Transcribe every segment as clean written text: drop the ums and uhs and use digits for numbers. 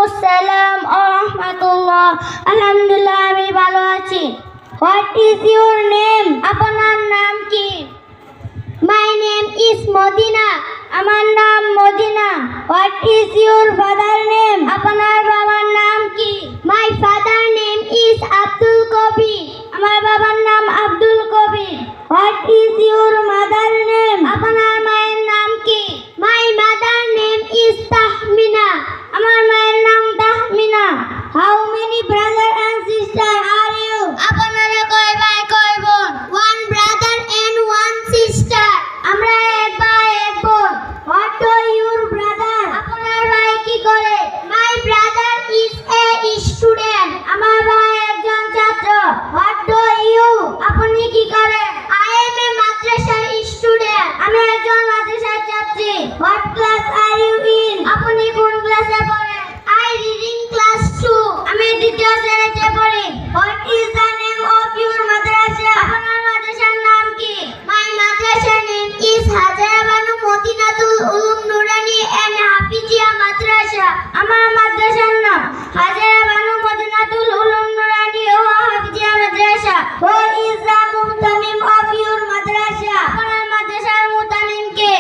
আসসালাম ওয়া রাহমাতুল্লাহ। আলহামদুলিল্লাহ, আমি ভালো আছি। What is your name? আপনার নাম কি? My name is Madina. আমার নাম Madina. What is your father name? আপনার বাবার নাম কি? My father name is Abdul Kabir. আমার বাবার নাম Abdul Kabir. What is your mother name? আপনার মায়ের নাম কি? My mother name is Tahmina. আমার মায়ের নাম Tahmina. How many brother and sister are you? আপনারা কয় ভাই কয় বোন? One brother and one sister. আমরা এক ভাই এক বোন। What do your brother? আপনার ভাই কি করে? My brother is a student. আমার ভাই একজন ছাত্র। What do you? আপনি কি করেন? আই এম এ মাদ্রাসার স্টুডেন্ট। আমি একজন মাদ্রাসার ছাত্রী। What class are you in? আপনি কোন ক্লাসে পড়েন? I reading class 2। আমি দ্বিতীয় শ্রেণীতে পড়ি। What is the name of your মাদ্রাসা? আপনার মাদ্রাসার নাম কি? মাই মাদ্রাসার name is Hajera Banu Madinatul Ulum Nurani and Hafizia মাদ্রাসা। আমার মাদ্রাসার নাম হাজারা বানু মদিনাতুল উলুম নুরানি ও Hafizia Madrasa. Who is the মুহতামিম অফ ইউর মাদ্রাসা? আপনার মাদ্রাসার মুহতামিম কে?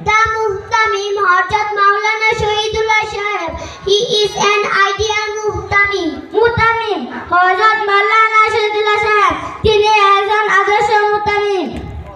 দ্য মুহতামিম হযরত মাওলানা শহীদুল্লাহ সাহেব। হি ইজ অ্যান আইডিয়াল মুহতামিম। মুহতামিম হযরত মাওলানা শহীদুল্লাহ সাহেব, তিনি একজন আদর্শ মুহতামিম।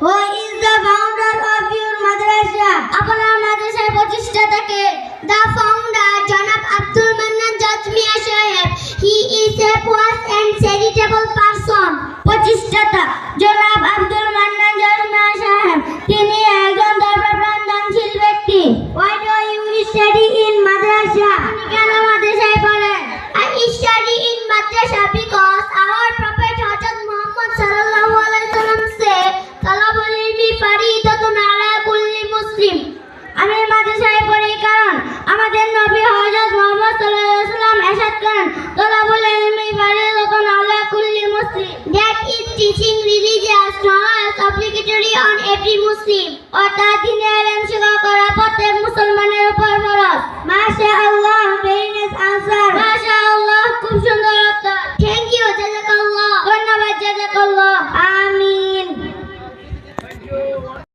Who is the founder of your মাদ্রাসা? আপনার মাদ্রাসার প্রতিষ্ঠাতা কে? দ্য ফাউন্ডার জনাব আব্দুল মান্নান জজ মিয়া সাহেব। He is a pious and charitable person. প্রতিষ্ঠাতা জনাব আব্দুল মান্নান জজ মিয়া সাহেব, তিনি একজন ধর্মপ্রাণ দানশীল ব্যক্তি। Why do you study in madrasa? আপনি কেন মাদ্রাসায় পড়েন? I study in madrasa because our Prophet Hazrat Muhammad sallallahu alaihi wasallam said, "Talabul ilmi faridatun ala kulli muslim." আমি মাদ্রাসায় পড়ি কারণ আমাদের নবী হযরত মুহাম্মদ সাল্লাল্লাহু আলাইহি ওয়াসাল্লাম ইরশাদ করেন, "তালাবুল ইলমি ফরিদাতুন আলা কুল্লি মুসলিম." That is teaching religious knowledge obligatory on every Muslim. অর্থাৎ দিনের ইলম শিক্ষা করা প্রত্যেক মুসলমানের উপর ফরজ।